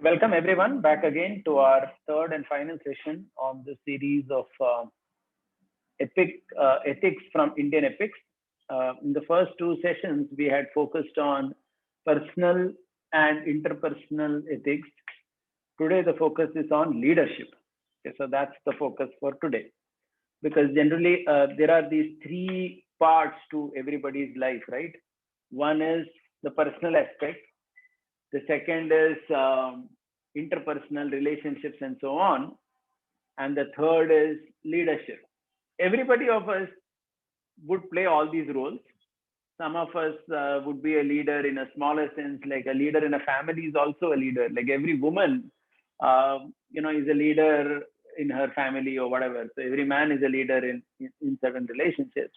Welcome everyone back again to our third and final session on the series of ethics from Indian epics. In the first two sessions, we had focused on personal and interpersonal ethics. Today, the focus is on leadership. Okay, so that's the focus for today. Because generally, there are these three parts to everybody's life, right? One is the personal aspect. The second is interpersonal relationships and so on. And the third is leadership. Everybody of us would play all these roles. Some of us would be a leader in a smaller sense, like a leader in a family is also a leader. Like every woman, is a leader in her family or whatever. So every man is a leader in certain relationships.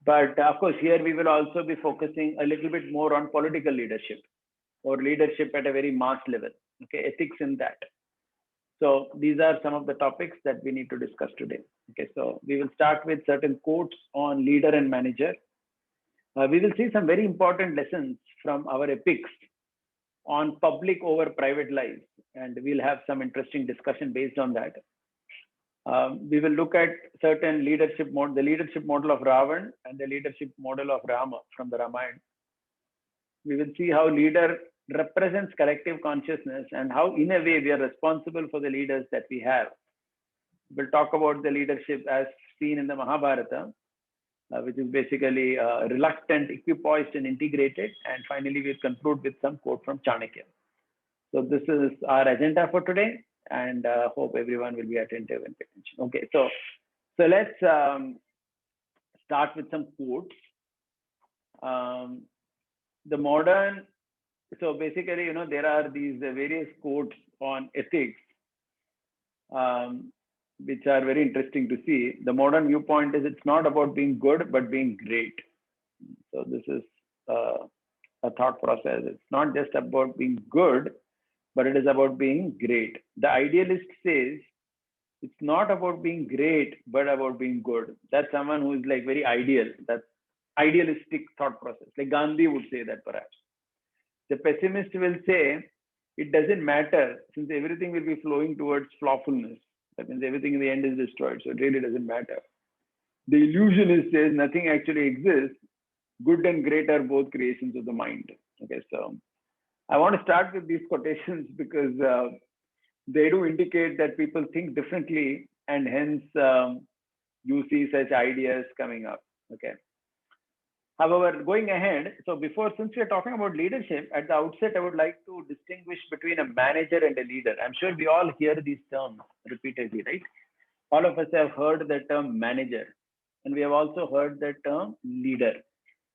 But of course, here we will also be focusing a little bit more on political leadership or leadership at a very mass level. Okay, ethics in that. So these are some of the topics that we need to discuss today. Okay, so we will start with certain quotes on leader and manager. We will see some very important lessons from our epics on public over private lives, and we'll have some interesting discussion based on that. We will look at certain leadership model, the leadership model of Ravan and the leadership model of Rama from the Ramayana. We will see how leader represents collective consciousness and how in a way we are responsible for the leaders that we have. We'll talk about the leadership as seen in the Mahabharata, which is basically reluctant, equipoised and integrated. And finally, we'll conclude with some quote from Chanakya. So this is our agenda for today, and hope everyone will be attentive and pay attention. Okay, so let's start with some quotes. The modern, so basically, there are these various quotes on ethics, which are very interesting to see. The modern viewpoint is it's not about being good, but being great. So this is a thought process. It's not just about being good, but it is about being great. The idealist says it's not about being great, but about being good. That's someone who is like very ideal. That's idealistic thought process. Like Gandhi would say that perhaps. The pessimist will say it doesn't matter since everything will be flowing towards flawfulness. That means everything in the end is destroyed. So it really doesn't matter. The illusionist says nothing actually exists. Good and great are both creations of the mind. Okay, so I want to start with these quotations because they do indicate that people think differently, and hence you see such ideas coming up. Okay. However, going ahead, so since we are talking about leadership, at the outset, I would like to distinguish between a manager and a leader. I'm sure we all hear these terms repeatedly, right? All of us have heard the term manager, and we have also heard the term leader.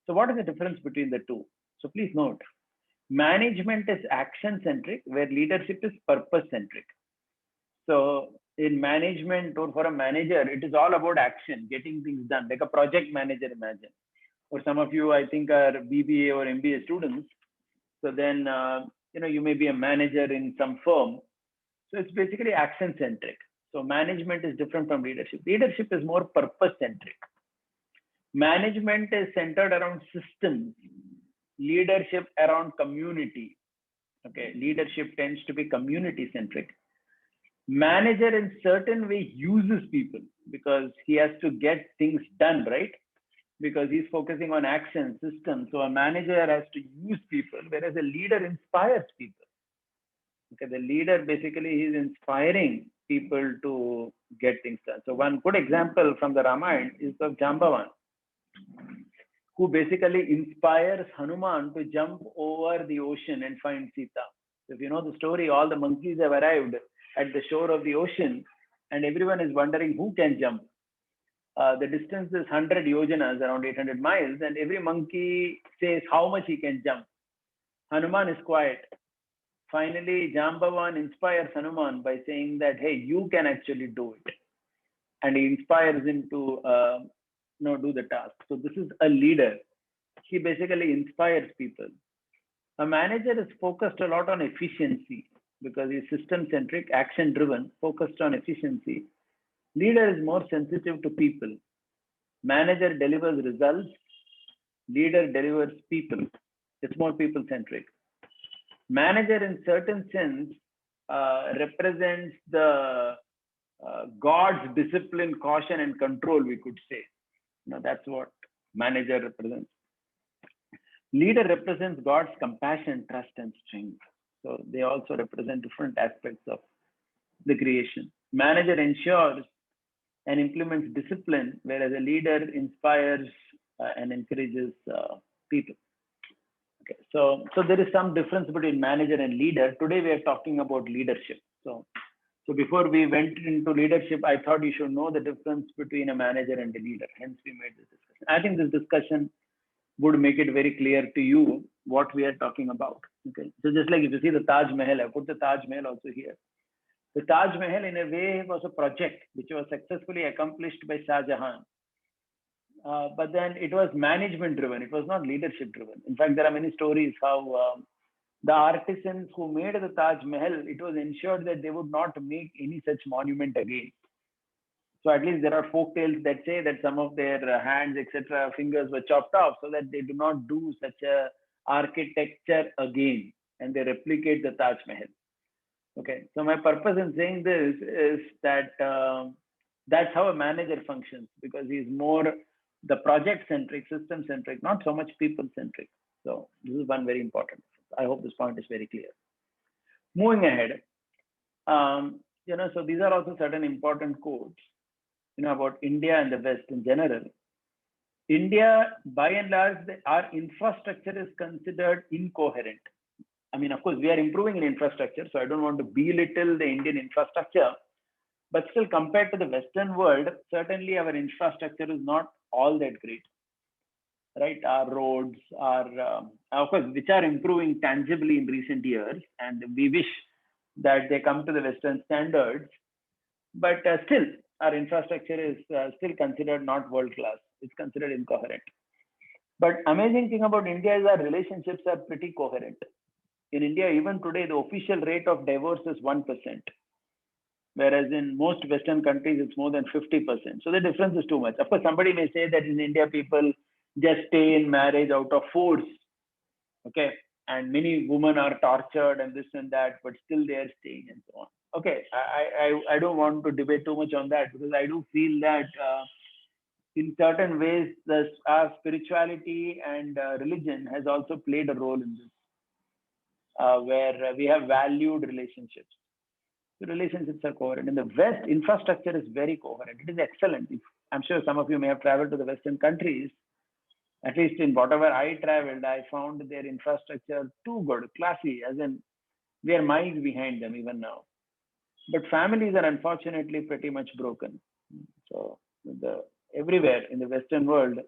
So what is the difference between the two? So please note, management is action-centric, where leadership is purpose-centric. So in management or for a manager, it is all about action, getting things done, like a project manager, imagine. Or some of you, I think, are BBA or MBA students. So then, you may be a manager in some firm. So it's basically action-centric. So management is different from leadership. Leadership is more purpose-centric. Management is centered around systems. Leadership around community. Okay, leadership tends to be community-centric. Manager in certain way uses people because he has to get things done, right? Because he's focusing on action, system. So a manager has to use people, whereas a leader inspires people. Okay, the leader basically is inspiring people to get things done. So one good example from the Ramayana is of Jambavan, who basically inspires Hanuman to jump over the ocean and find Sita. So if you know the story, all the monkeys have arrived at the shore of the ocean, and everyone is wondering who can jump. The distance is 100 yojanas, around 800 miles, and every monkey says how much he can jump. Hanuman is quiet. Finally, Jambavan inspires Hanuman by saying that, hey, you can actually do it. And he inspires him to do the task. So this is a leader. He basically inspires people. A manager is focused a lot on efficiency because he's system-centric, action-driven, focused on efficiency. Leader is more sensitive to people. Manager delivers results. Leader delivers people. It's more people-centric. Manager, in certain sense, represents the God's discipline, caution, and control, we could say. That's what manager represents. Leader represents God's compassion, trust, and strength. So they also represent different aspects of the creation. Manager ensures and implements discipline, whereas a leader inspires and encourages people. Okay, so there is some difference between manager and leader. Today we are talking about leadership. So before we went into leadership, I thought you should know the difference between a manager and a leader. Hence, we made this discussion. I think this discussion would make it very clear to you what we are talking about. Okay, so just like if you see the Taj Mahal, I put the Taj Mahal also here. The Taj Mahal, in a way, was a project which was successfully accomplished by Shah Jahan. But then it was management driven. It was not leadership driven. In fact, there are many stories how the artisans who made the Taj Mahal, it was ensured that they would not make any such monument again. So at least there are folk tales that say that some of their hands, etc., fingers were chopped off so that they do not do such a architecture again, and they replicate the Taj Mahal. Okay, so my purpose in saying this is that that's how a manager functions, because he's more the project centric, system centric, not so much people centric. So this is one very important. I hope this point is very clear. Moving ahead, so these are also certain important quotes, about India and the West in general. India, by and large, our infrastructure is considered incoherent. I mean, of course, we are improving in infrastructure, so I don't want to belittle the Indian infrastructure. But still, compared to the Western world, certainly our infrastructure is not all that great, right? Our roads are, of course, which are improving tangibly in recent years, and we wish that they come to the Western standards. But still, our infrastructure is still considered not world class. It's considered incoherent. But amazing thing about India is our relationships are pretty coherent. In India, even today, the official rate of divorce is 1%, whereas in most Western countries, it's more than 50%. So the difference is too much. Of course, somebody may say that in India, people just stay in marriage out of force, okay? And many women are tortured and this and that, but still they are staying and so on. Okay, I don't want to debate too much on that, because I do feel that in certain ways, our spirituality and religion has also played a role in this. Where we have valued relationships. The relationships are coherent. In the West, infrastructure is very coherent. It is excellent. I'm sure some of you may have traveled to the Western countries. At least in whatever I traveled, I found their infrastructure too good, classy, as in we are miles behind them even now. But families are unfortunately pretty much broken. So everywhere in the Western world,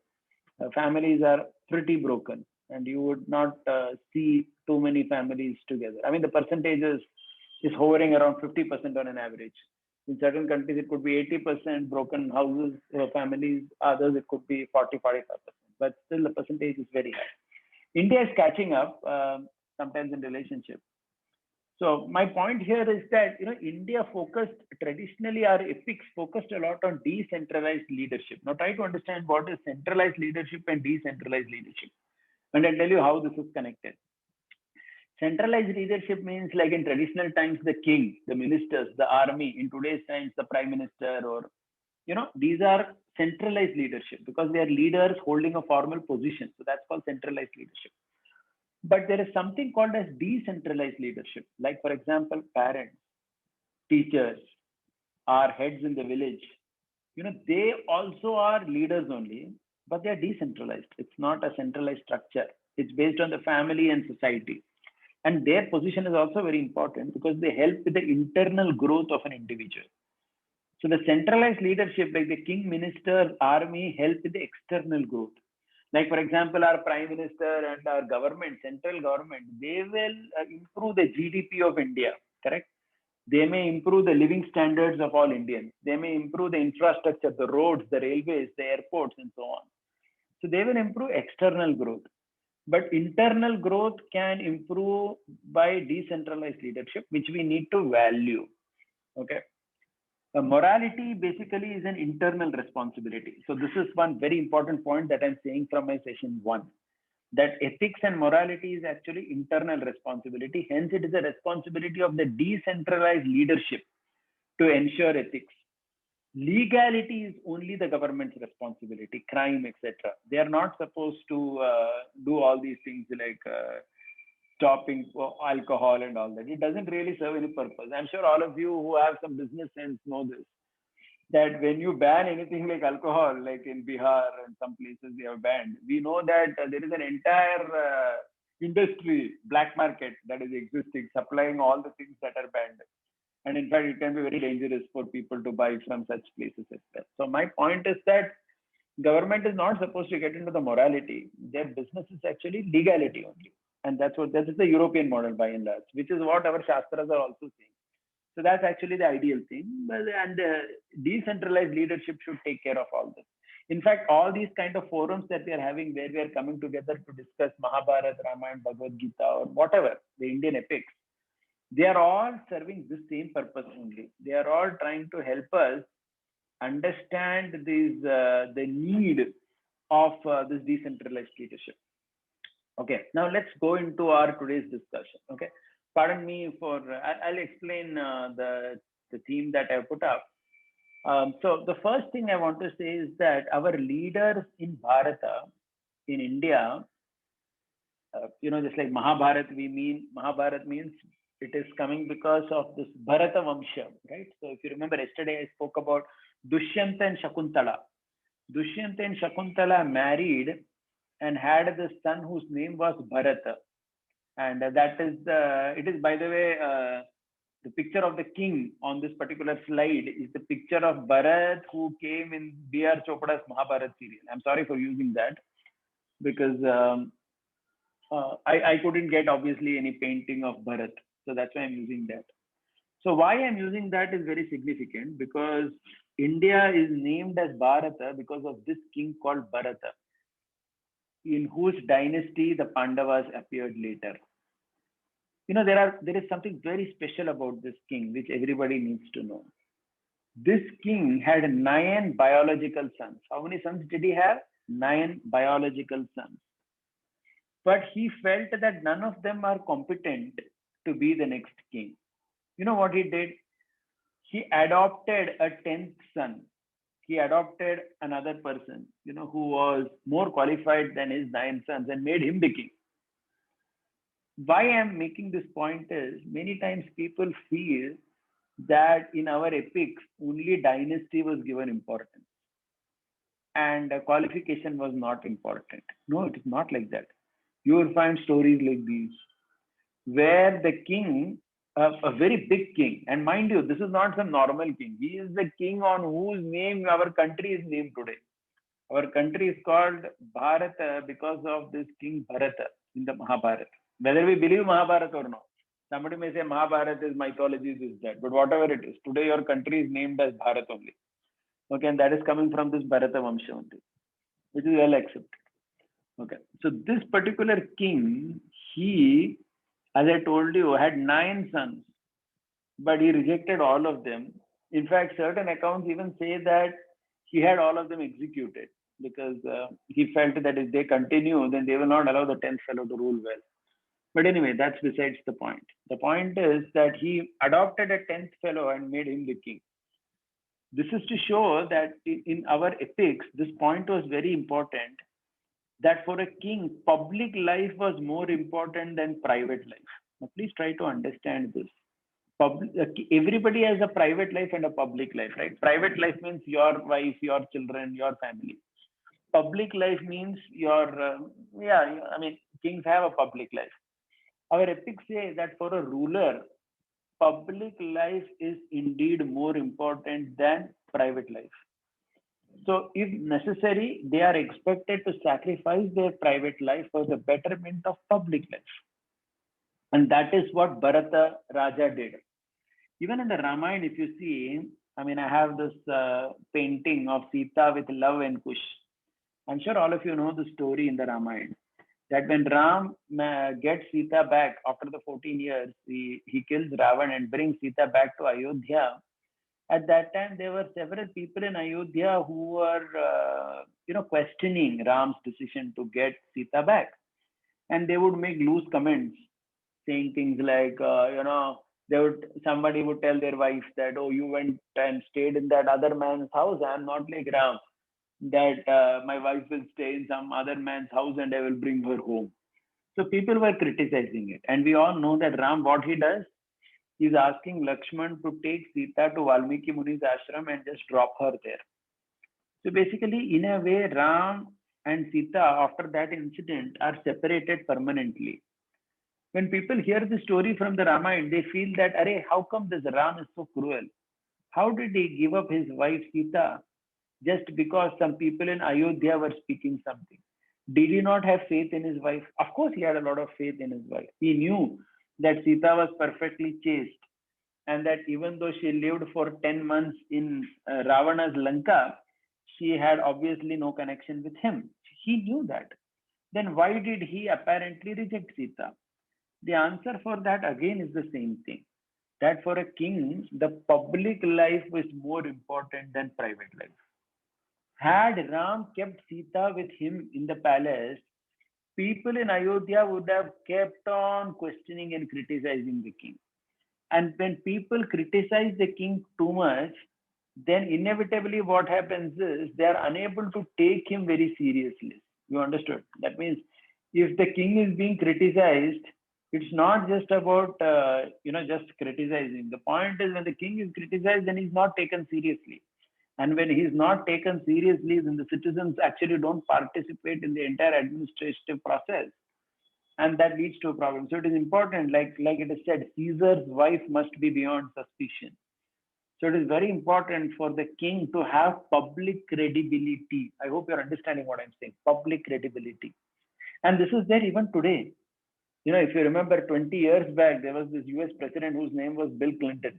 families are pretty broken. And you would not see too many families together. I mean, the percentages is hovering around 50% on an average. In certain countries, it could be 80% broken houses, families. Others, it could be 40, 45%. But still, the percentage is very high. India is catching up sometimes in relationships. So my point here is that India focused traditionally, our epics focused a lot on decentralized leadership. Now try to understand what is centralized leadership and decentralized leadership. And I'll tell you how this is connected. Centralized leadership means, like in traditional times, the king, the ministers, the army. In today's times, the prime minister, or, these are centralized leadership because they are leaders holding a formal position. So that's called centralized leadership. But there is something called as decentralized leadership. Like, for example, parents, teachers, our heads in the village, they also are leaders only, but they are decentralized. It's not a centralized structure. It's based on the family and society. And their position is also very important because they help with the internal growth of an individual. So the centralized leadership, like the king, minister, army, help with the external growth. Like, for example, our prime minister and our government, central government, they will improve the GDP of India, correct? They may improve the living standards of all Indians. They may improve the infrastructure, the roads, the railways, the airports, and so on. So they will improve external growth. But internal growth can improve by decentralized leadership, which we need to value. Okay. Morality basically is an internal responsibility. So this is one very important point that I'm saying from my session 1. that ethics and morality is actually internal responsibility. Hence, it is a responsibility of the decentralized leadership to ensure ethics. Legality is only the government's responsibility, crime, etc. They are not supposed to do all these things like stopping alcohol and all that. It doesn't really serve any purpose. I'm sure all of you who have some business sense know this, that when you ban anything like alcohol, like in Bihar and some places they have banned, we know that there is an entire industry, black market that is existing, supplying all the things that are banned. And in fact, it can be very dangerous for people to buy from such places as well. So my point is that government is not supposed to get into the morality. Their business is actually legality only. And that is the European model by and large, which is what our Shastras are also saying. So that's actually the ideal thing. And decentralized leadership should take care of all this. In fact, all these kind of forums that we are having where we are coming together to discuss Mahabharata, Ramayana, Bhagavad Gita, or whatever, the Indian epics, they are all serving the same purpose only. They are all trying to help us understand the need of this decentralized leadership. Okay, now let's go into our today's discussion. Okay, pardon me for, I'll explain the theme that I put up. So the first thing I want to say is that our leaders in Bharata, in India, just like Mahabharata, Mahabharata means it is coming because of this Bharata Vamsha, right? So if you remember yesterday, I spoke about Dushyanta and Shakuntala. Dushyanta and Shakuntala married and had this son whose name was Bharata. And it is, by the way, the picture of the king on this particular slide is the picture of Bharat who came in B.R. Chopra's Mahabharata serial. I'm sorry for using that because I couldn't get obviously any painting of Bharat. So that's why I'm using that. So why I'm using that is very significant because India is named as Bharata because of this king called Bharata, in whose dynasty the Pandavas appeared later. There is something very special about this king, which everybody needs to know. This king had 9 biological sons. How many sons did he have? 9 biological sons. But he felt that none of them are competent to be the next king. You know what he did? He adopted a 10th son. He adopted another person, who was more qualified than his 9 sons and made him the king. Why I'm making this point is many times people feel that in our epics, only dynasty was given importance and qualification was not important. No, it is not like that. You will find stories like these where the king, a very big king, and mind you, this is not some normal king. He is the king on whose name our country is named today. Our country is called Bharata because of this king Bharata in the Mahabharata. Whether we believe Mahabharata or not. Somebody may say Mahabharata is mythology, this, that. But whatever it is, today your country is named as Bharat only. Okay, and that is coming from this Bharata Vamsha only, which is well accepted. Okay, so this particular king, he, as I told you, had 9 sons, but he rejected all of them. In fact, certain accounts even say that he had all of them executed because he felt that if they continue, then they will not allow the 10th fellow to rule well. But anyway, that's besides the point. The point is that he adopted a 10th fellow and made him the king. This is to show that in our epics, this point was very important, that for a king, public life was more important than private life. Now, please try to understand this. Everybody has a private life and a public life, right? Private life means your wife, your children, your family. Public life means kings have a public life. Our epics say that for a ruler, public life is indeed more important than private life. So if necessary, they are expected to sacrifice their private life for the betterment of public life. And that is what Bharata Raja did. Even in the Ramayana, if you see, I have this painting of Sita with love and Kush. I'm sure all of you know the story in the Ramayana, that when Ram gets Sita back after the 14 years, he kills Ravan and brings Sita back to Ayodhya. At that time, there were several people in Ayodhya who were, questioning Ram's decision to get Sita back. and they would make loose comments, saying things like, somebody would tell their wife that, oh, you went and stayed in that other man's house. I'm not like Ram, that my wife will stay in some other man's house and I will bring her home. So people were criticizing it. And we all know that Ram, what he does, he's asking Lakshman to take Sita to Valmiki Muni's ashram and just drop her there. So basically, in a way, Ram and Sita, after that incident, are separated permanently. When people hear the story from the Ramayana, they feel that, Arey, how come this Ram is so cruel? How did he give up his wife Sita just because some people in Ayodhya were speaking something? Did he not have faith in his wife? Of course, he had a lot of faith in his wife. He knew that Sita was perfectly chaste and that even though she lived for 10 months in Ravana's Lanka, she had obviously no connection with him. He knew that. Then why did he apparently reject Sita? The answer for that again is the same thing, that for a king, the public life was more important than private life. Had Ram kept Sita with him in the palace, people in Ayodhya would have kept on questioning and criticizing the king. And when people criticize the king too much, then inevitably what happens is they are unable to take him very seriously. You understood? That means if the king is being criticized, it's not just about just criticizing. The point is when the king is criticized, then he's not taken seriously. And when he's not taken seriously, then the citizens actually don't participate in the entire administrative process, and that leads to a problem. So it is important, like it is said, Caesar's wife must be beyond suspicion. So it is very important for the king to have public credibility. I hope you're understanding what I'm saying. Public credibility. And this is there even today. If you remember 20 years back, there was this US president whose name was Bill Clinton.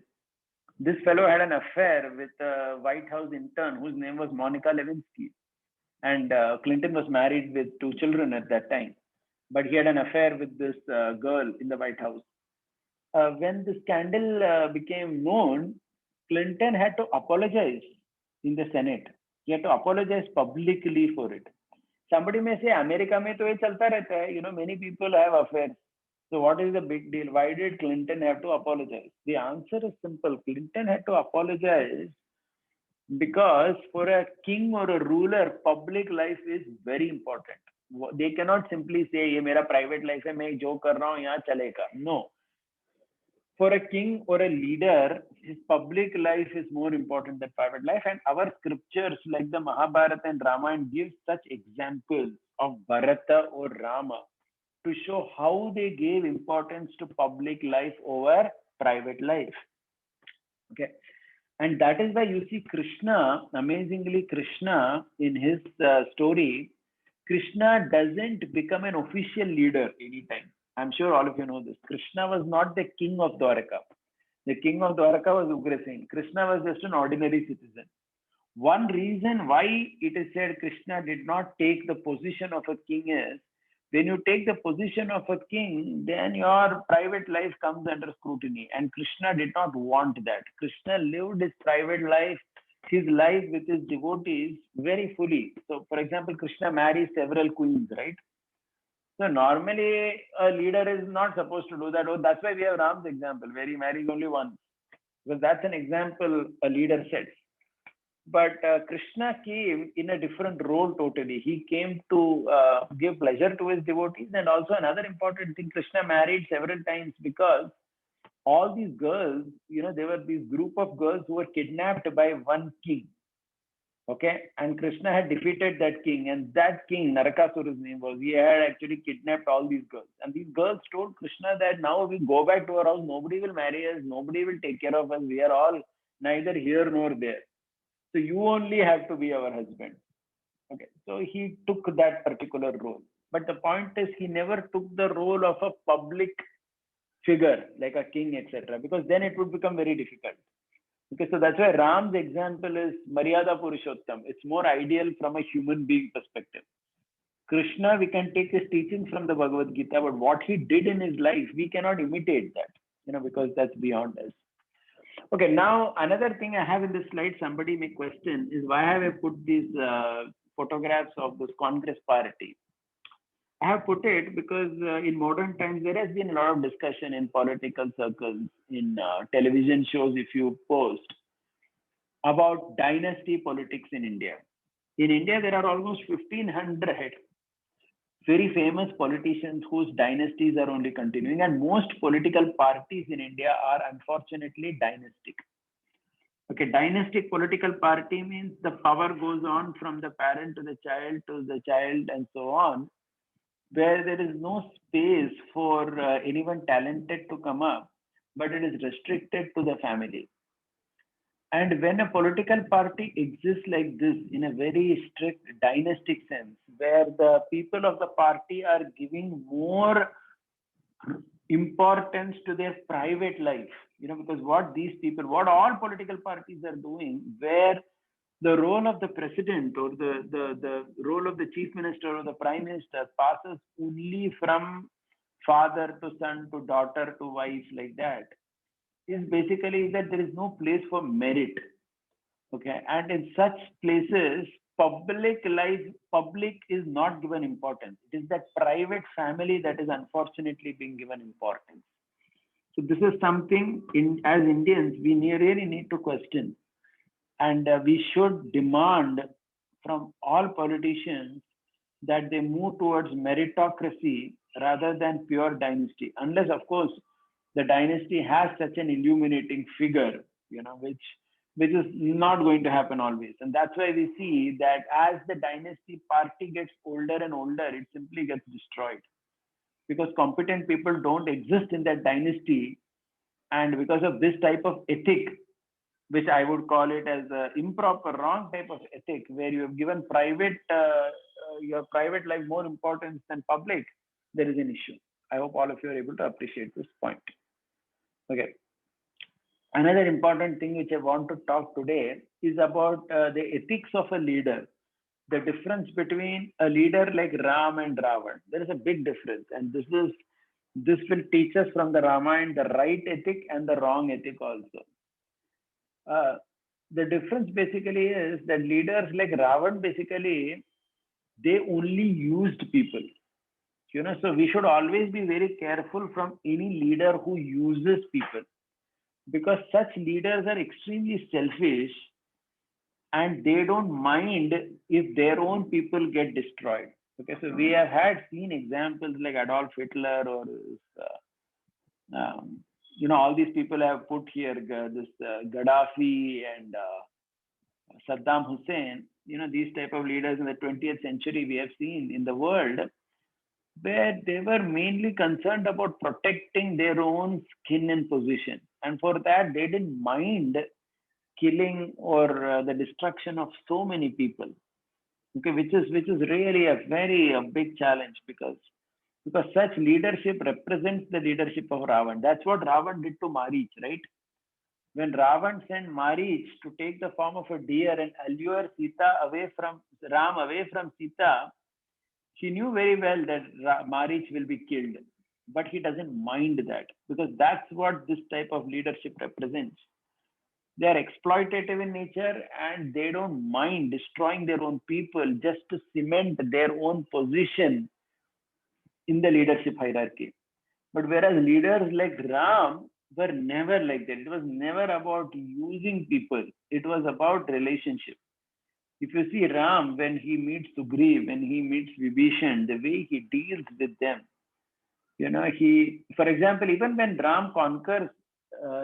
This fellow had an affair with a White House intern whose name was Monica Lewinsky. And Clinton was married with 2 children at that time. But he had an affair with this girl in the White House. When the scandal became known, Clinton had to apologize in the Senate. He had to apologize publicly for it. Somebody may say, America mein to ye chalta rehta hai. Many people have affairs. So what is the big deal? Why did Clinton have to apologize? The answer is simple. Clinton had to apologize because for a king or a ruler, public life is very important. They cannot simply say, ये मेरा private life है, मैं जो कर रहा हूँ यहाँ चलेगा. No. For a king or a leader, his public life is more important than private life. And our scriptures like the Mahabharata and Ramayana give such examples of Bharata or Rama to show how they gave importance to public life over private life. Okay. And that is why you see Krishna, amazingly Krishna in his story, Krishna doesn't become an official leader anytime. I'm sure all of you know this. Krishna was not the king of Dwaraka. The king of Dwaraka was Ugrasen. Krishna was just an ordinary citizen. One reason why it is said Krishna did not take the position of a king is, when you take the position of a king, then your private life comes under scrutiny. And Krishna did not want that. Krishna lived his private life, his life with his devotees very fully. So, for example, Krishna marries several queens, right? So normally a leader is not supposed to do that. Oh, that's why we have Ram's example, where he marries only one. Because that's an example a leader sets. But Krishna came in a different role totally. He came to give pleasure to his devotees. And also another important thing, Krishna married several times because all these girls, there were this group of girls who were kidnapped by one king. Okay. And Krishna had defeated that king. And that king, Narakasura's name was, he had actually kidnapped all these girls. And these girls told Krishna that now we go back to our house. Nobody will marry us. Nobody will take care of us. We are all neither here nor there. So you only have to be our husband. Okay. So he took that particular role. But the point is, he never took the role of a public figure like a king, etc. Because then it would become very difficult. Okay. So that's why Ram's example is Maryada Purushottam. It's more ideal from a human being perspective. Krishna, we can take his teachings from the Bhagavad Gita, but what he did in his life, we cannot imitate that, because that's beyond us. Okay, now another thing I have in this slide, somebody may question, is why have I put these photographs of this Congress party? I have put it because in modern times there has been a lot of discussion in political circles, in television shows, if you post about dynasty politics in India. In India, there are almost 1,500 very famous politicians whose dynasties are only continuing, and most political parties in India are unfortunately dynastic. Okay, dynastic political party means the power goes on from the parent to the child, and so on, where there is no space for anyone talented to come up, but it is restricted to the family. And when a political party exists like this in a very strict dynastic sense, where the people of the party are giving more importance to their private life, because what all political parties are doing, where the role of the president or the role of the chief minister or the prime minister passes only from father to son to daughter to wife, like that, is basically that there is no place for merit. Okay, and in such places, public is not given importance. It is that private family that is unfortunately being given importance. So this is something as Indians we really need to question, and we should demand from all politicians that they move towards meritocracy rather than pure dynasty, unless of course the dynasty has such an illuminating figure, which is not going to happen always. And that's why we see that as the dynasty party gets older and older, it simply gets destroyed, because competent people don't exist in that dynasty. And because of this type of ethic, which I would call it as a improper, wrong type of ethic, where you have given your private life more importance than public, there is an issue. I hope all of you are able to appreciate this point. Okay. Another important thing which I want to talk today is about the ethics of a leader. The difference between a leader like Ram and Ravan. There is a big difference, and this will teach us from the Ramayana the right ethic and the wrong ethic also. The difference basically is that leaders like Ravan, basically they only used people. So we should always be very careful from any leader who uses people, because such leaders are extremely selfish and they don't mind if their own people get destroyed. Okay, so we have seen examples like Adolf Hitler or all these people have put here, this Gaddafi and Saddam Hussein. These type of leaders in the 20th century we have seen in the world, where they were mainly concerned about protecting their own skin and position, and for that they didn't mind killing or the destruction of so many people. Okay, which is really a very big challenge, because such leadership represents the leadership of Ravan. That's what Ravan did to Marich, right? When Ravan sent Marich to take the form of a deer and allure Ram away from Sita, he knew very well that Marich will be killed, but he doesn't mind that, because that's what this type of leadership represents. They are exploitative in nature and they don't mind destroying their own people just to cement their own position in the leadership hierarchy. But whereas leaders like Ram were never like that. It was never about using people. It was about relationship. If you see Ram, when he meets Sugriv, when he meets Vibhishan, the way he deals with them, for example, even when Ram conquers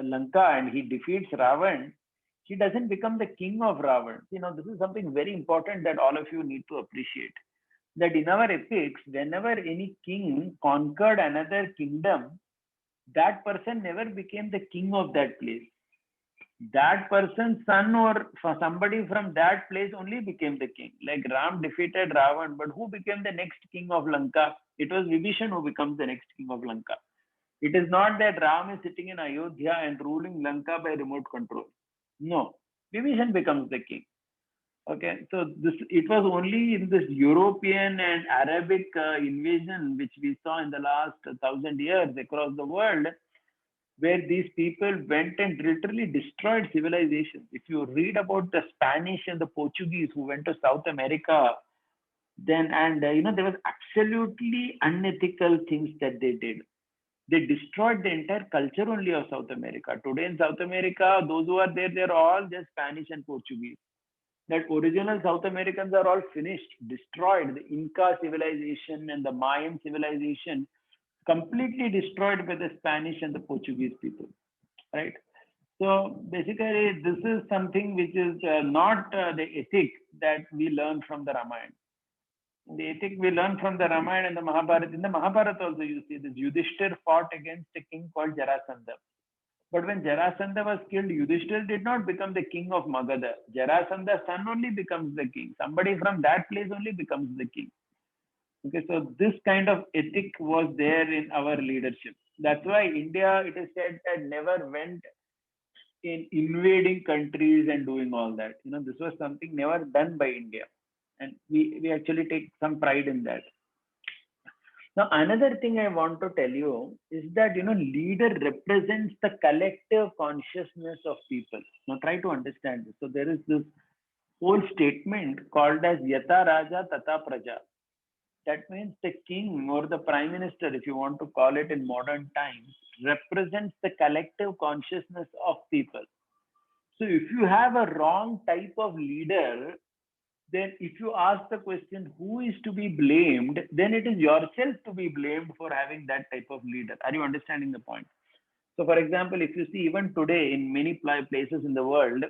Lanka and he defeats Ravan, he doesn't become the king of Ravan. This is something very important that all of you need to appreciate. That in our epics, whenever any king conquered another kingdom, that person never became the king of that place. That person's son or somebody from that place only became the king. Like Ram defeated Ravan, but who became the next king of Lanka? It was Vibhishan who becomes the next king of Lanka. It is not that Ram is sitting in Ayodhya and ruling Lanka by remote control. No, Vibhishan becomes the king. Okay, so it was only in this European and Arabic invasion which we saw in the last 1,000 years across the world, where these people went and literally destroyed civilizations. If you read about the Spanish and the Portuguese who went to South America Then, and there was absolutely unethical things that they did. They destroyed the entire culture only of South America. Today in South America, those who are there, they're all just Spanish and Portuguese. That original South Americans are all finished, destroyed. The Inca civilization and the Mayan civilization completely destroyed by the Spanish and the Portuguese people, right? So basically, this is something which is not the ethic that we learn from the Ramayana. The ethic we learn from the Ramayana and the Mahabharata. In the Mahabharata also, you see this Yudhishthir fought against a king called Jarasandha. But when Jarasandha was killed, Yudhishthir did not become the king of Magadha. Jarasandha's son only becomes the king. Somebody from that place only becomes the king. Okay, so this kind of ethic was there in our leadership. That's why India, it is said that never went in invading countries and doing all that. This was something never done by India. And we actually take some pride in that. Now, another thing I want to tell you is that, leader represents the collective consciousness of people. Now, try to understand this. So, there is this whole statement called as Yata Raja Tata Praja. That means the king or the prime minister, if you want to call it in modern times, represents the collective consciousness of people. So, if you have a wrong type of leader, then if you ask the question who is to be blamed, then it is yourself to be blamed for having that type of leader. Are you understanding the point? So for example, if you see even today in many places in the world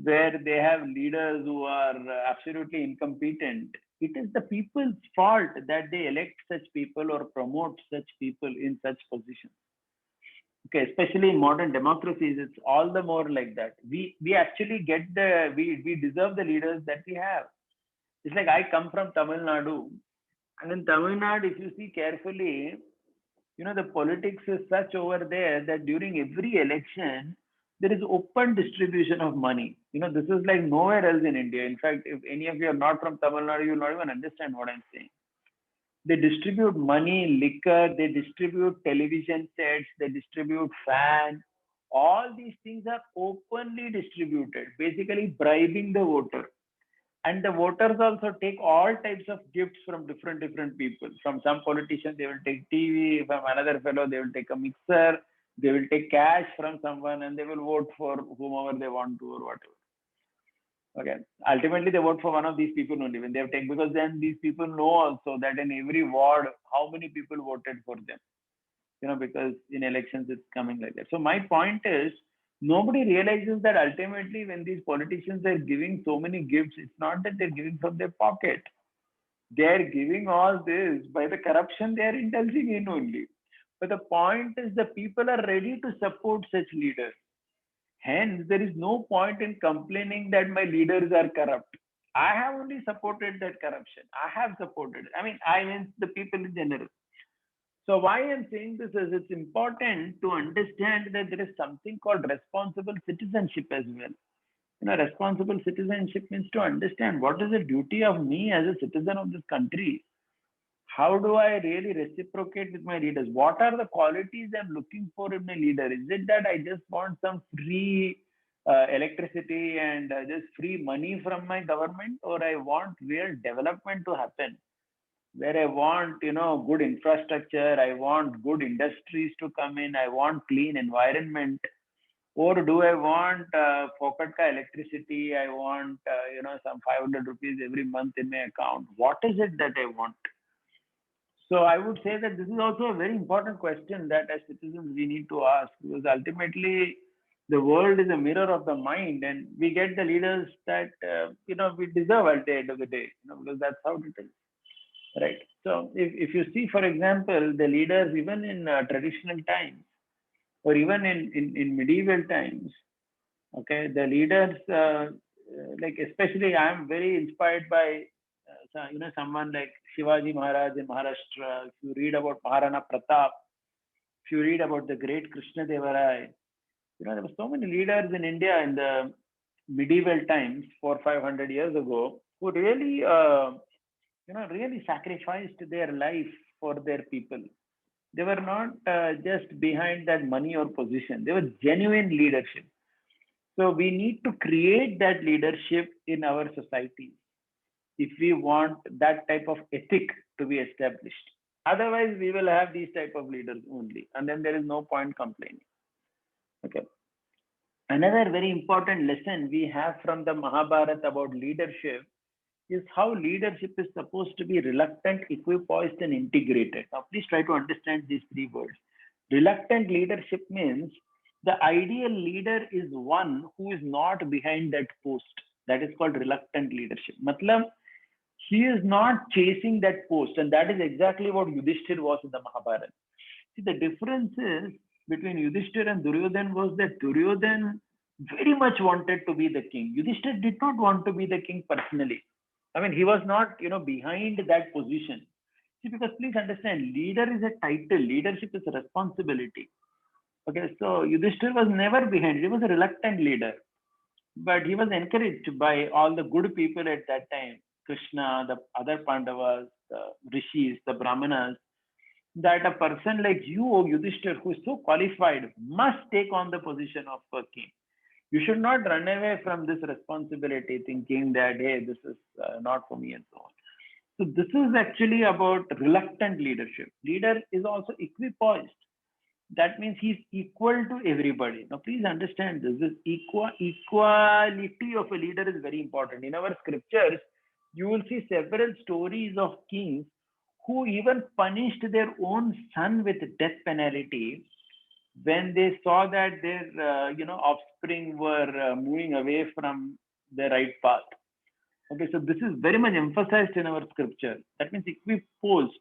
where they have leaders who are absolutely incompetent, it is the people's fault that they elect such people or promote such people in such positions. Okay, especially in modern democracies, it's all the more like that. We actually get we deserve the leaders that we have. It's like I come from Tamil Nadu, and in Tamil Nadu, if you see carefully, the politics is such over there that during every election, there is open distribution of money. This is like nowhere else in India. In fact, if any of you are not from Tamil Nadu, you will not even understand what I'm saying. They distribute money, liquor, they distribute television sets, they distribute fans. All these things are openly distributed, basically bribing the voter. And the voters also take all types of gifts from different people. From some politicians, they will take TV. From another fellow, they will take a mixer. They will take cash from someone, and they will vote for whomever they want to or whatever. Okay. Ultimately, they vote for one of these people only when they have taken, because then these people know also that in every ward, how many people voted for them. Because in elections, it's coming like that. So my point is, nobody realizes that ultimately when these politicians are giving so many gifts, it's not that they're giving from their pocket. They're giving all this by the corruption they are indulging in only. But the point is the people are ready to support such leaders. Hence, there is no point in complaining that my leaders are corrupt. I have only supported that corruption. I have supported it. I mean the people in general. So why I'm saying this is it's important to understand that there is something called responsible citizenship as well. Responsible citizenship means to understand what is the duty of me as a citizen of this country. How do I really reciprocate with my leaders? What are the qualities I'm looking for in my leader? Is it that I just want some free electricity and just free money from my government, or I want real development to happen? Where I want, good infrastructure, I want good industries to come in, I want clean environment, or do I want pocket ka electricity? I want, some 500 rupees every month in my account. What is it that I want? So I would say that this is also a very important question that as citizens we need to ask, because ultimately the world is a mirror of the mind, and we get the leaders that we deserve at the end of the day, because that's how it is. Right. So if you see, for example, the leaders, even in traditional times or even in medieval times, okay, the leaders, like especially I am very inspired by, someone like Shivaji Maharaj in Maharashtra. If you read about Maharana Pratap, if you read about the great Krishna Devarai, there were so many leaders in India in the medieval times, 400-500 years ago, who really really sacrificed their life for their people. They were not just behind that money or position. They were genuine leadership. So we need to create that leadership in our society. if we want that type of ethic to be established. Otherwise, we will have these type of leaders only, and then there is no point complaining. Okay. Another very important lesson we have from the Mahabharata about leadership is how leadership is supposed to be reluctant, equipoised, and integrated. Now, please try to understand these three words. Reluctant leadership means the ideal leader is one who is not behind that post. That is called reluctant leadership. Matlab, he is not chasing that post, and that is exactly what Yudhishthir was in the Mahabharata. See, the difference is between Yudhishthir and Duryodhan was that Duryodhan very much wanted to be the king. Yudhishthir did not want to be the king personally. I mean, he was not, behind that position. See, because please understand, leader is a title, leadership is a responsibility. Okay, so Yudhishthir was never behind, he was a reluctant leader. But he was encouraged by all the good people at that time, Krishna, the other Pandavas, the rishis, the Brahmanas, that a person like you, O Yudhishthir, who is so qualified, must take on the position of a king. You should not run away from this responsibility thinking that, hey, this is not for me and so on. So this is actually about reluctant leadership. Leader is also equipoised. That means he's equal to everybody. Now, please understand this. This equality of a leader is very important. In our scriptures, you will see several stories of kings who even punished their own son with death penalty when they saw that their offspring were moving away from the right path. Okay, so this is very much emphasized in our scripture. That means equiposed,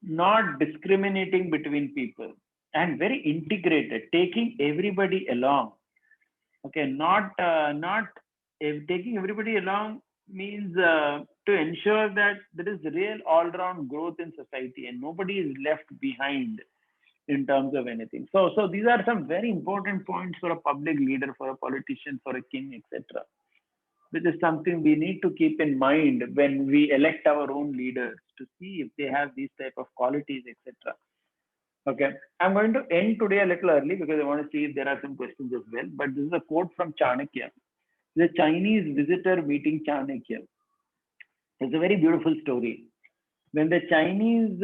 not discriminating between people, and very integrated, taking everybody along. Okay, not taking everybody along means to ensure that there is real all-round growth in society and nobody is left behind in terms of anything. So these are some very important points for a public leader, for a politician, for a king, etc. Which is something we need to keep in mind when we elect our own leaders to see if they have these type of qualities, etc. Okay, I'm going to end today a little early because I want to see if there are some questions as well. But this is a quote from Chanakya, the Chinese visitor meeting Chanakya. It's a very beautiful story. When the Chinese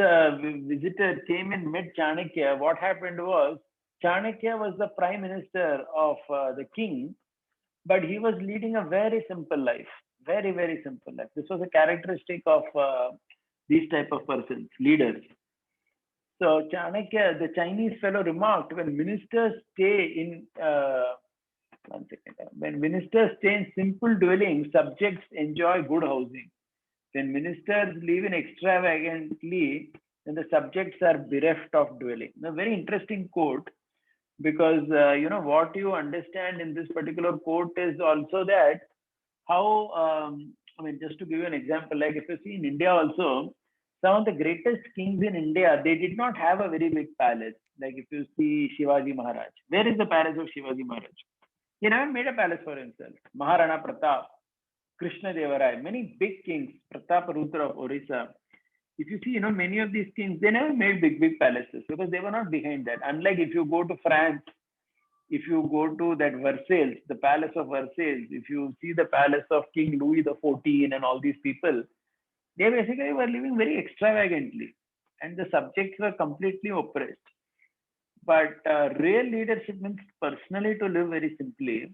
visitor came and met Chanakya, what happened was Chanakya was the prime minister of the king, but he was leading a very simple life, very, very simple life. This was a characteristic of these type of persons, leaders. So Chanakya, the Chinese fellow, remarked, when ministers stay in when ministers stay in simple dwellings, subjects enjoy good housing. When ministers live in extravagantly, then the subjects are bereft of dwelling. A very interesting quote, because what you understand in this particular quote is also that how just to give you an example, like if you see in India also, some of the greatest kings in India, they did not have a very big palace. Like if you see Shivaji Maharaj, where is the palace of Shivaji Maharaj? He never made a palace for himself. Maharana Pratap, Krishna Devarai, many big kings, Pratap Rudra of Orissa. If you see, many of these kings, they never made big palaces because they were not behind that. Unlike if you go to France, if you go to that Versailles, the palace of Versailles, if you see the palace of King Louis XIV and all these people, they basically were living very extravagantly and the subjects were completely oppressed. But real leadership means personally to live very simply.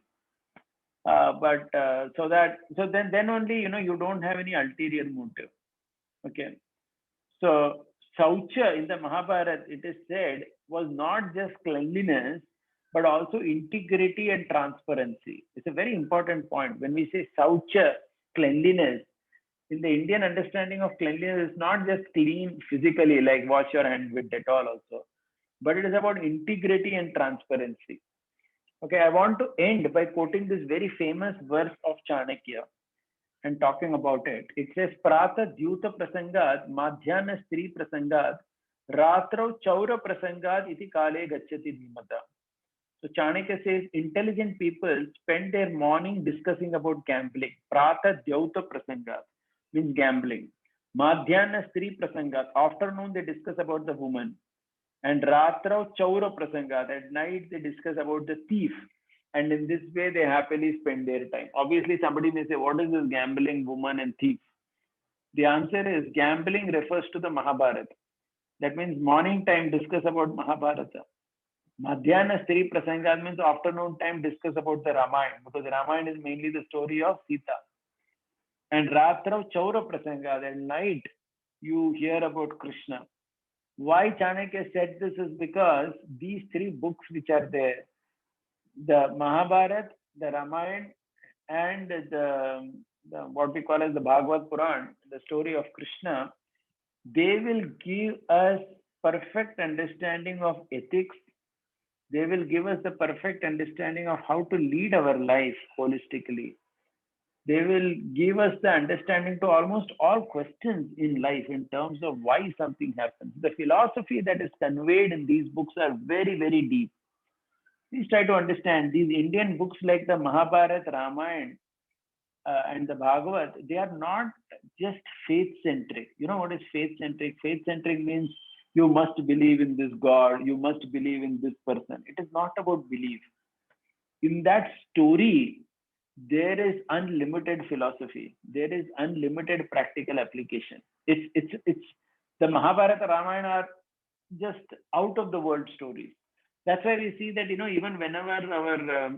So then only you don't have any ulterior motive. Okay. So Saucha in the Mahabharata, it is said, was not just cleanliness, but also integrity and transparency. It's a very important point. When we say Saucha, cleanliness, in the Indian understanding of cleanliness, it's not just clean physically, like wash your hands with Dettol also, but it is about integrity and transparency. Okay, I want to end by quoting this very famous verse of Chanakya and talking about it. It says, Prata Dyuta Prasangat, Madhyana Stri Prasangat, Ratrau Chaura Prasangat iti kale gacchati dhimata. So Chanakya says, intelligent people spend their morning discussing about gambling. Prata Dyuta Prasangat means gambling. Madhyana Stri Prasangat, afternoon they discuss about the woman. And Ratrau Chaura Prasangat, at night they discuss about the thief. And in this way, they happily spend their time. Obviously, somebody may say, what is this gambling, woman, and thief? The answer is gambling refers to the Mahabharata. That means morning time discuss about Mahabharata. Madhyana Stri Prasanga means afternoon time discuss about the Ramayana, because Ramayana is mainly the story of Sita. And Ratrav Chaura Prasanga, at night you hear about Krishna. Why Chanakya said this is because these three books which are there, the Mahabharata, the Ramayana, and the what we call as the Bhagavad Puran, the story of Krishna, they will give us perfect understanding of ethics. They will give us the perfect understanding of how to lead our life holistically. They will give us the understanding to almost all questions in life in terms of why something happens. The philosophy that is conveyed in these books are very, very deep. Please try to understand these Indian books like the Mahabharata, Ramayana, and the Bhagavad, they are not just faith centric. You know what is faith centric? Faith centric means you must believe in this God, you must believe in this person. It is not about belief. In that story, there is unlimited philosophy, there is unlimited practical application. It's the Mahabharata, Ramayana are just out of the world stories. That's why we see that, even whenever our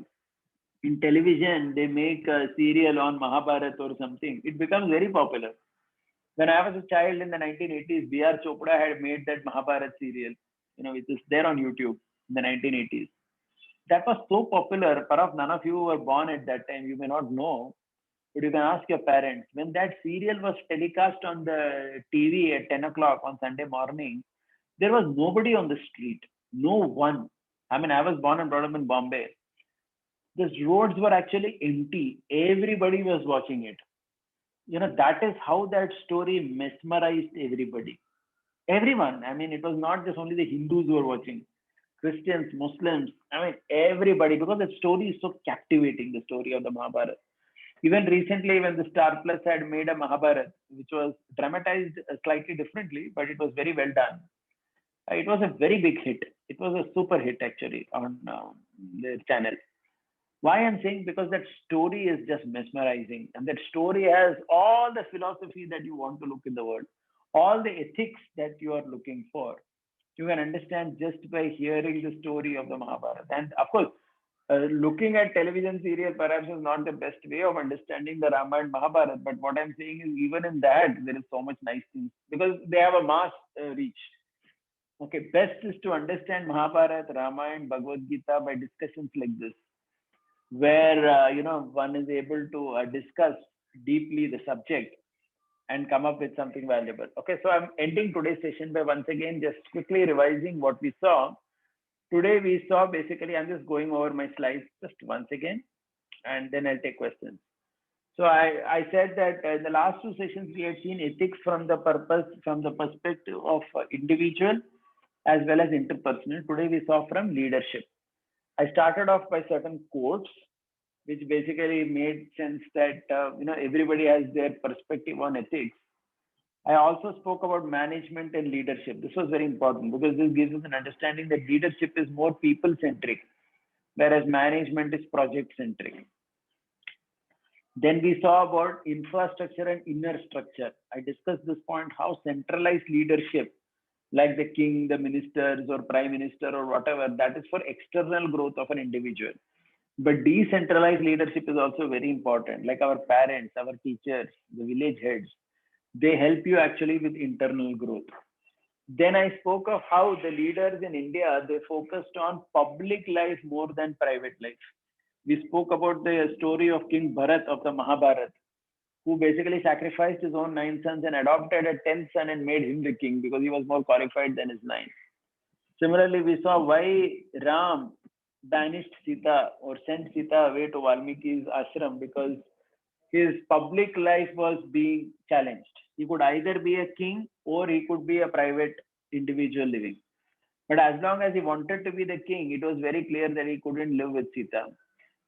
in television they make a serial on Mahabharata or something, it becomes very popular. When I was a child in the 1980s, B.R. Chopra had made that Mahabharata serial, which is there on YouTube in the 1980s. That was so popular. Perhaps none of you were born at that time. You may not know, but you can ask your parents. When that serial was telecast on the TV at 10 o'clock on Sunday morning, there was nobody on the street. No one. I mean, I was born and brought up in Bombay. The roads were actually empty. Everybody was watching it. That is how that story mesmerized everybody. Everyone. I mean, it was not just only the Hindus who were watching. Christians, Muslims, I mean, everybody, because the story is so captivating, the story of the Mahabharata. Even recently, when the Star Plus had made a Mahabharata, which was dramatized slightly differently, but it was very well done. It was a very big hit. It was a super hit actually on their channel. Why I'm saying, because that story is just mesmerizing, and that story has all the philosophy that you want to look in the world, all the ethics that you are looking for. You can understand just by hearing the story of the Mahabharata. And of course, looking at television serial perhaps is not the best way of understanding the Ramayana and Mahabharata. But what I'm saying is, even in that, there is so much nice things because they have a mass reach. Okay, best is to understand Mahabharata, Ramayana, Bhagavad Gita by discussions like this, where one is able to discuss deeply the subject and come up with something valuable. Okay, so I'm ending today's session by once again just quickly revising what we saw. Today we saw basically, I'm just going over my slides just once again, and then I'll take questions. So I said that in the last two sessions we had seen ethics from the perspective of individual as well as interpersonal. Today we saw from leadership. I started off by certain quotes, which basically made sense that everybody has their perspective on ethics. I also spoke about management and leadership. This was very important because this gives us an understanding that leadership is more people centric, whereas management is project centric. Then we saw about infrastructure and inner structure. I discussed this point, how centralized leadership, like the king, the ministers or prime minister or whatever, that is for external growth of an individual. But decentralized leadership is also very important, like our parents, our teachers, the village heads. They help you actually with internal growth. Then I spoke of how the leaders in India, they focused on public life more than private life. We spoke about the story of King Bharat of the Mahabharata, who basically sacrificed his own 9 sons and adopted a 10th son and made him the king because he was more qualified than his 9. Similarly, we saw why Ram banished Sita or sent Sita away to Valmiki's ashram because his public life was being challenged. He could either be a king or he could be a private individual living. But as long as he wanted to be the king, it was very clear that he couldn't live with Sita.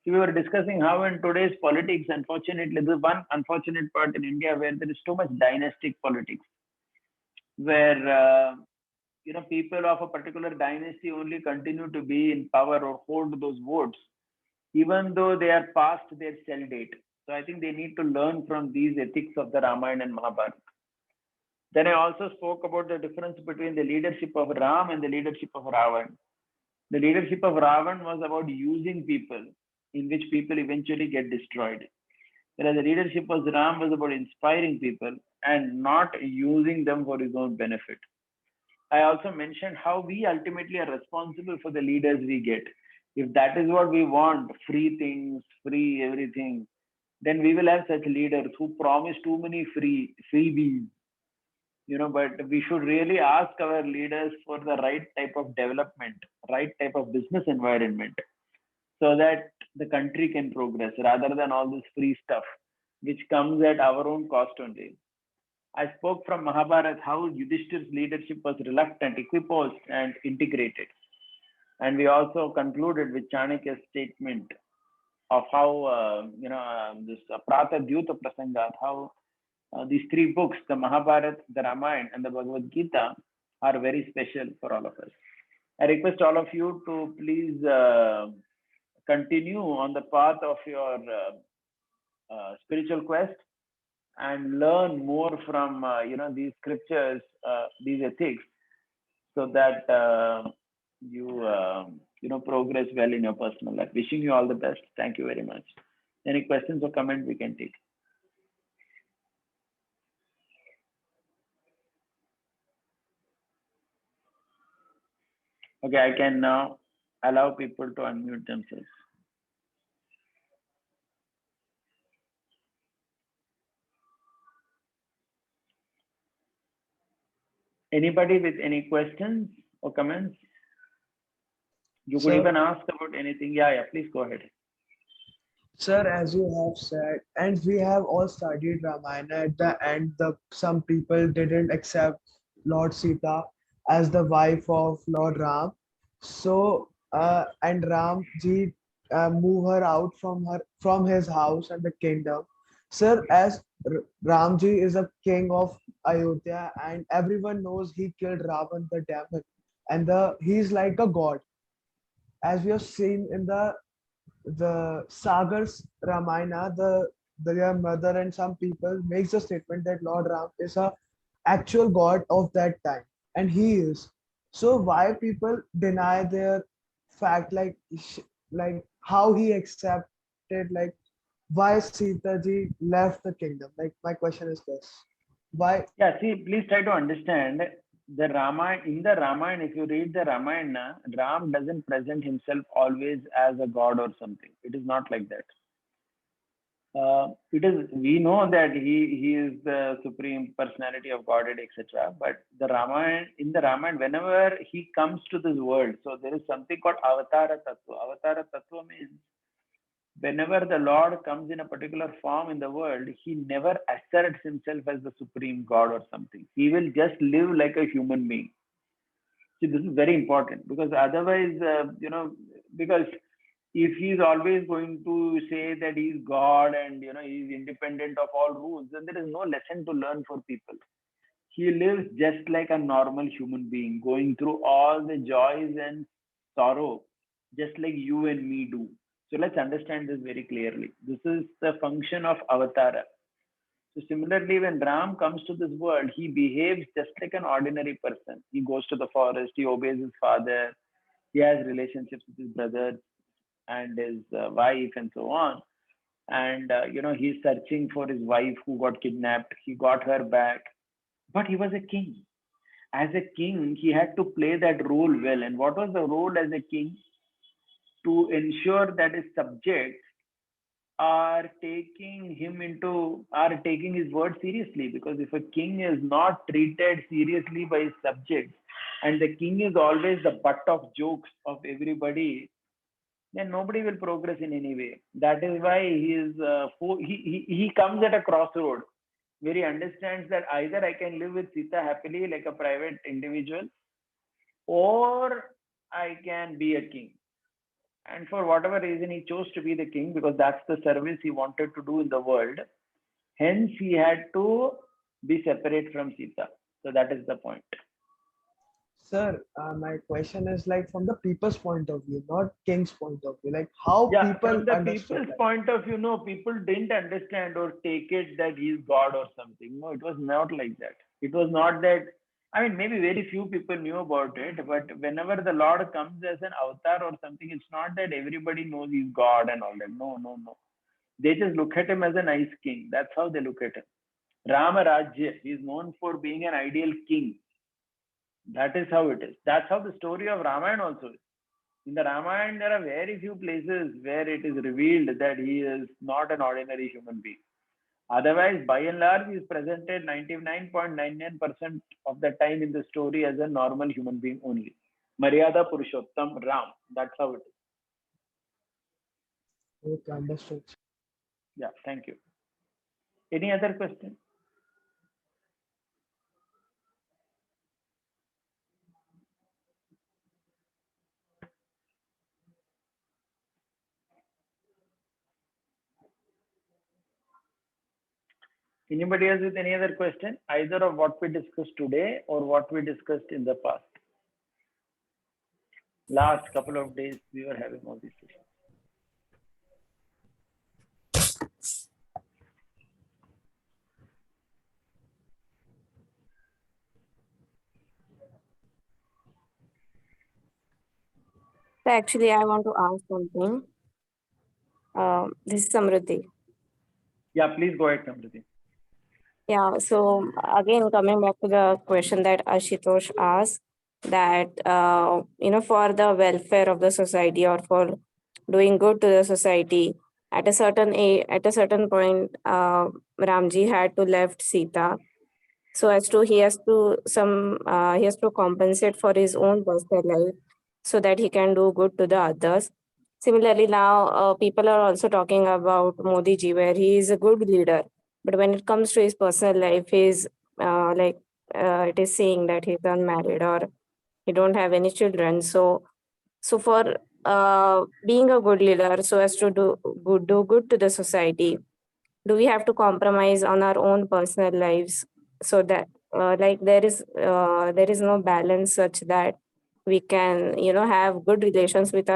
So we were discussing how in today's politics, unfortunately, there's one unfortunate part in India where there is too much dynastic politics, where people of a particular dynasty only continue to be in power or hold those votes, even though they are past their sell date. So I think they need to learn from these ethics of the Ramayana and Mahabharata. Then I also spoke about the difference between the leadership of Ram and the leadership of Ravan. The leadership of Ravan was about using people, in which people eventually get destroyed. Whereas the leadership of Ram was about inspiring people and not using them for his own benefit. I also mentioned how we ultimately are responsible for the leaders we get. If that is what we want, free things, free everything, then we will have such leaders who promise too many freebies, but we should really ask our leaders for the right type of development, right type of business environment, so that the country can progress rather than all this free stuff, which comes at our own cost only. I spoke from Mahabharata how Yudhishthir's leadership was reluctant, equiposed, and integrated. And we also concluded with Chanakya's statement of how, this Prata Dyuta Prasangat, how these three books, the Mahabharata, the Ramayana, and the Bhagavad Gita, are very special for all of us. I request all of you to please continue on the path of your spiritual quest and learn more from these scriptures, these ethics, so that you progress well in your personal life. Wishing you all the best. Thank you very much. Any questions or comments we can take? Okay, I can now allow people to unmute themselves. Anybody with any questions or comments? You could even ask about anything. Yeah, please go ahead. Sir, as you have said, and we have all studied Ramayana, at the end, some people didn't accept Lord Sita as the wife of Lord Ram. So, and Ram ji move her out from his house and the kingdom. Sir, as Ram ji is a king of Ayodhya, and everyone knows he killed Ravan the demon, and he's like a god, as we have seen in the Sagar's Ramayana, their mother and some people makes a statement that Lord Ram is a actual god of that time, and he is. So why people deny their fact, like how he accepted, like why Sita ji left the kingdom? Like my question is this: why? Yeah, see, please try to understand the Ramayana. In the Ramayana, if you read the Ramayana, Ram doesn't present himself always as a god or something. It is not like that. It is, we know that he is the supreme personality of Godhead, etc. But the Ramayana, in the Ramayana, whenever he comes to this world, so there is something called Avatara Tattva. Avatara Tattva means whenever the Lord comes in a particular form in the world, he never asserts himself as the supreme God or something. He will just live like a human being. See, this is very important, because otherwise, because if he's always going to say that he's God and he's independent of all rules, then there is no lesson to learn for people. He lives just like a normal human being, going through all the joys and sorrow, just like you and me do. So let's understand this very clearly. This is the function of avatara. So similarly, when Ram comes to this world, he behaves just like an ordinary person. He goes to the forest, he obeys his father, he has relationships with his brothers and his wife and so on. And he's searching for his wife who got kidnapped. He got her back, but he was a king. As a king, he had to play that role well. And what was the role as a king? To ensure that his subjects are taking his word seriously. Because if a king is not treated seriously by his subjects, and the king is always the butt of jokes of everybody, then nobody will progress in any way. That is why he comes at a crossroad where he understands that either I can live with Sita happily like a private individual, or I can be a king. And for whatever reason, he chose to be the king because that's the service he wanted to do in the world. Hence, he had to be separate from Sita. So that is the point. Sir, my question is like from the people's point of view, not king's point of view. Like how Yeah, people from the understood people's that. point of view, no, people didn't understand or take it that he's God or something. No, it was not like that. It was not that, I mean, maybe very few people knew about it, but whenever the Lord comes as an avatar or something, it's not that everybody knows he's God and all that. No, no, no. They just look at him as a nice king. That's how they look at him. Rama Rajya, he is known for being an ideal king. That is how it is. That's how the story of Ramayana also is. In the Ramayana, there are very few places where it is revealed that he is not an ordinary human being. Otherwise, by and large, he is presented 99.99% of the time in the story as a normal human being only. Maryada Purushottam Ram. That's how it is. Okay, understood. Yeah, thank you. Any other question? Anybody else with any other question? Either of what we discussed today or what we discussed in the past. Last couple of days, we were having all these sessions. So actually, I want to ask something. This is Samruddhi. Yeah, please go ahead, Samriti. Yeah, so again, coming back to the question that Ashutosh asked, that for the welfare of the society or for doing good to the society, at a certain point, Ramji had to left Sita, so as to he has to compensate for his own personal life so that he can do good to the others. Similarly, now people are also talking about Modi ji, where he is a good leader, but when it comes to his personal life, he's like it is saying that he's unmarried or he don't have any children. So for being a good leader, so as to do good to the society, do we have to compromise on our own personal lives so that like there is no balance such that we can have good relations with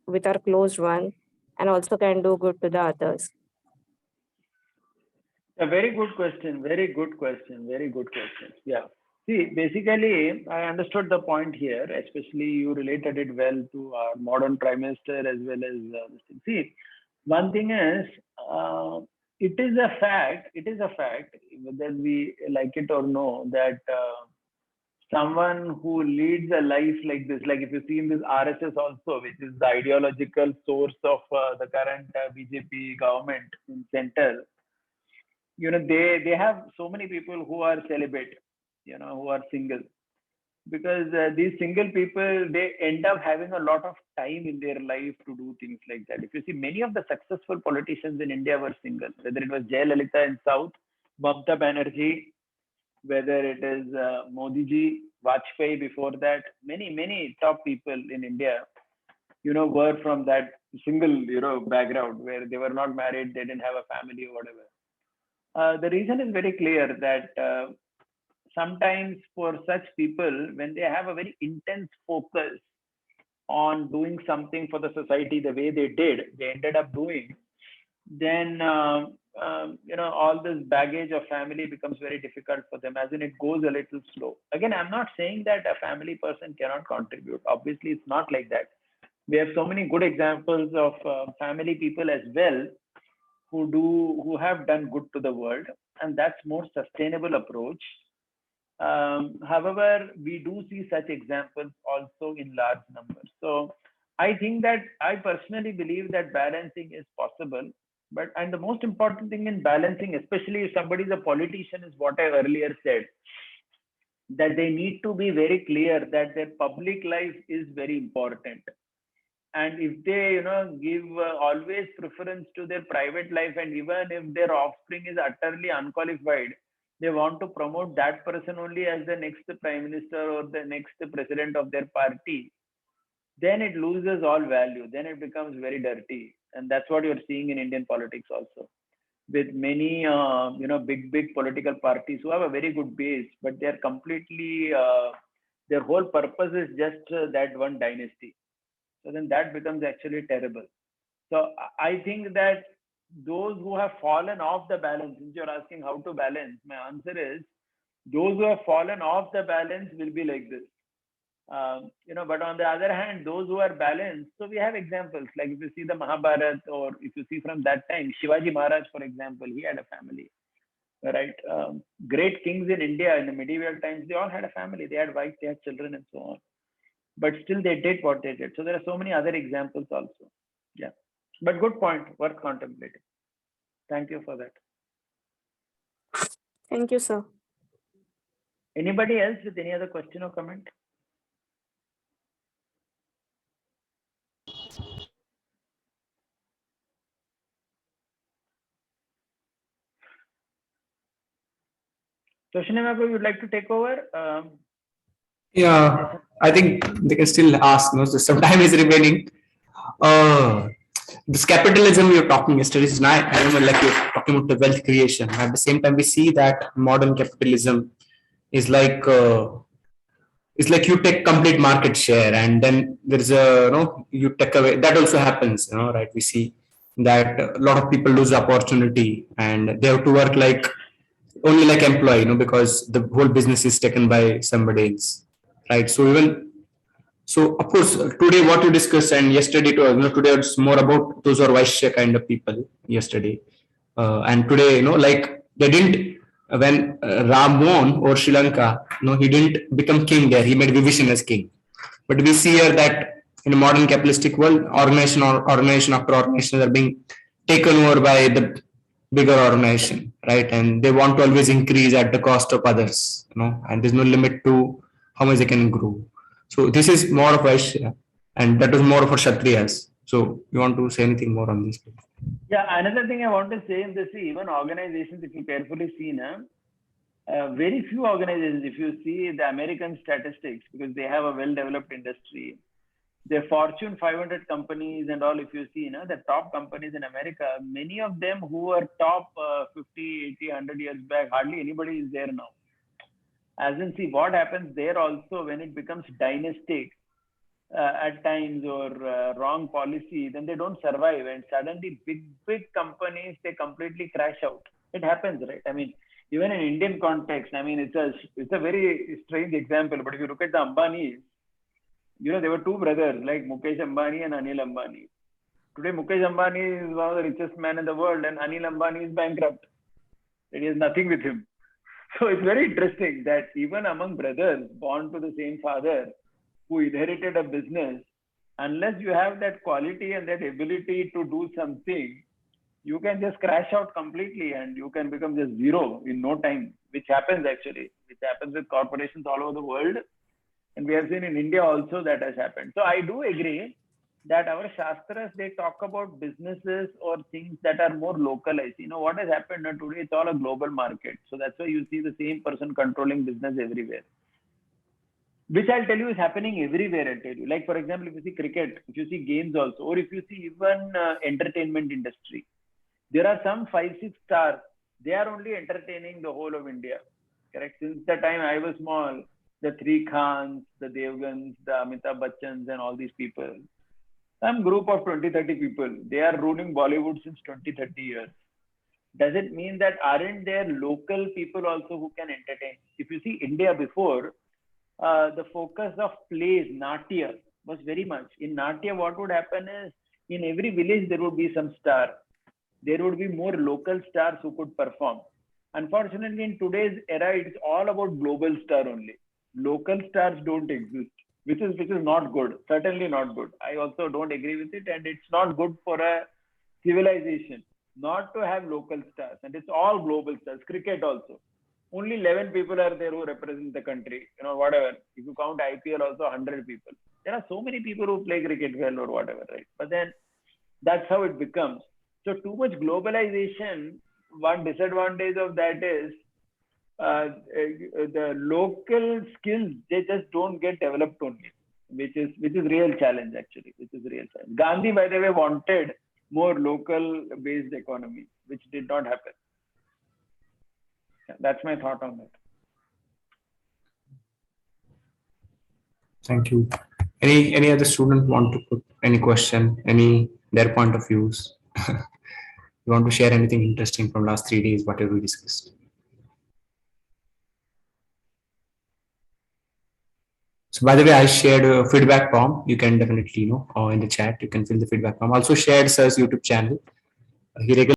with our close one and also can do good to the others. A very good question. Very good question. Very good question. Yeah. See, basically, I understood the point here, especially you related it well to our modern prime minister as well as this thing. See, one thing is, it is a fact, whether we like it or no, that someone who leads a life like this, like if you see in this RSS also, which is the ideological source of the current BJP government in center, they have so many people who are celibate, who are single, because these single people, they end up having a lot of time in their life to do things like that. If you see, many of the successful politicians in India were single, whether it was Jayalalitha in south, Mamta Banerjee, whether it is Modi ji, Vajpayee before that, many top people in India, were from that single background, where they were not married, they didn't have a family or whatever. The reason is very clear that sometimes for such people, when they have a very intense focus on doing something for the society the way they ended up doing, then all this baggage of family becomes very difficult for them, as in it goes a little slow. Again, I'm not saying that a family person cannot contribute. Obviously, it's not like that. We have so many good examples of family people as well who have done good to the world, and that's more sustainable approach. However, we do see such examples also in large numbers. So I think that I personally believe that balancing is possible. But and the most important thing in balancing, especially if somebody is a politician, is what I earlier said, that they need to be very clear that their public life is very important. And if they give always preference to their private life, and even if their offspring is utterly unqualified, they want to promote that person only as the next prime minister or the next president of their party, then it loses all value, then it becomes very dirty. And that's what you're seeing in Indian politics also, with many big political parties who have a very good base, but they're completely their whole purpose is just that one dynasty. So then that becomes actually terrible. So I think that those who have fallen off the balance, since you're asking how to balance, my answer is Those who have fallen off the balance will be like this. But on the other hand, those who are balanced, so we have examples like if you see the Mahabharata, or if you see from that time, Shivaji Maharaj, for example, he had a family, right? Great kings in India in the medieval times, they all had a family, they had wives, they had children, and so on. But still, they did what they did. So there are so many other examples also. Yeah, but good point, worth contemplating. Thank you for that. Thank you, sir. Anybody else with any other question or comment? So, Shinema, you would like to take over? Yeah, I think they can still ask. No, so some time is remaining. This capitalism we were talking yesterday is not. I remember like you're talking about the wealth creation. At the same time, we see that modern capitalism is like it's like you take complete market share, and then there's a you take away. That also happens, right? We see that a lot of people lose opportunity, and they have to work like only like employee, because the whole business is taken by somebody else, right? So of course, today what you discussed and yesterday, today it's more about those who are Vaishya kind of people yesterday, and today, like they didn't when Ram won or Sri Lanka, he didn't become king there. He made Vibhishan as king. But we see here that in a modern capitalistic world, organization after organization are being taken over by the bigger organization, right? And they want to always increase at the cost of others, and there's no limit to how much they can grow. So this is more of Vaishya, and that was more for Kshatriyas. So you want to say anything more on this? Yeah, another thing I want to say in this, even organizations, if you carefully see now, very few organizations, if you see the American statistics, because they have a well-developed industry, the Fortune 500 companies and all, if you see, the top companies in America, many of them who were top 50, 80, 100 years back, hardly anybody is there now. As in, see what happens there also when it becomes dynastic at times, or wrong policy, then they don't survive, and suddenly big companies, they completely crash out. It happens, right? I mean, even in Indian context, I mean, it's a very strange example, but if you look at the Ambanis, there were two brothers like Mukesh Ambani and Anil Ambani. Today, Mukesh Ambani is one of the richest men in the world, and Anil Ambani is bankrupt. It is nothing with him. So it's very interesting that even among brothers born to the same father, who inherited a business, unless you have that quality and that ability to do something, you can just crash out completely and you can become just zero in no time, which happens actually, which happens with corporations all over the world. And we have seen in India also that has happened. So I do agree that our Shastras, they talk about businesses or things that are more localized. What has happened today, it's all a global market. So that's why you see the same person controlling business everywhere. Which I'll tell you is happening everywhere, I'll tell you. Like, for example, if you see cricket, if you see games also, or if you see even entertainment industry, there are some 5-6 stars, they are only entertaining the whole of India. Correct? Since the time I was small, the three Khans, the Devgans, the Amitabh Bachchans, and all these people, some group of 20-30 people, they are ruling Bollywood since 20-30 years. Does it mean that aren't there local people also who can entertain? If you see India before, the focus of plays, Natya, was very much. In Natya, what would happen is, in every village, there would be some star. There would be more local stars who could perform. Unfortunately, in today's era, it's all about global star only. Local stars don't exist, which is not good. Certainly not good. I also don't agree with it, and it's not good for a civilization not to have local stars. And it's all global stars. Cricket also. Only 11 people are there who represent the country. Whatever. If you count IPL, also 100 people. There are so many people who play cricket well or whatever, right? But then that's how it becomes. So too much globalization, one disadvantage of that is the local skills, they just don't get developed only, which is real challenge actually, which is real challenge. Gandhi, by the way, wanted more local based economy, which did not happen. That's my thought on that. Thank you. Any other student want to put any question, their point of views? You want to share anything interesting from last 3 days, whatever we discussed? So by the way, I shared a feedback form. You can definitely, in the chat, you can fill the feedback form. Also shared Sir's YouTube channel. He regularly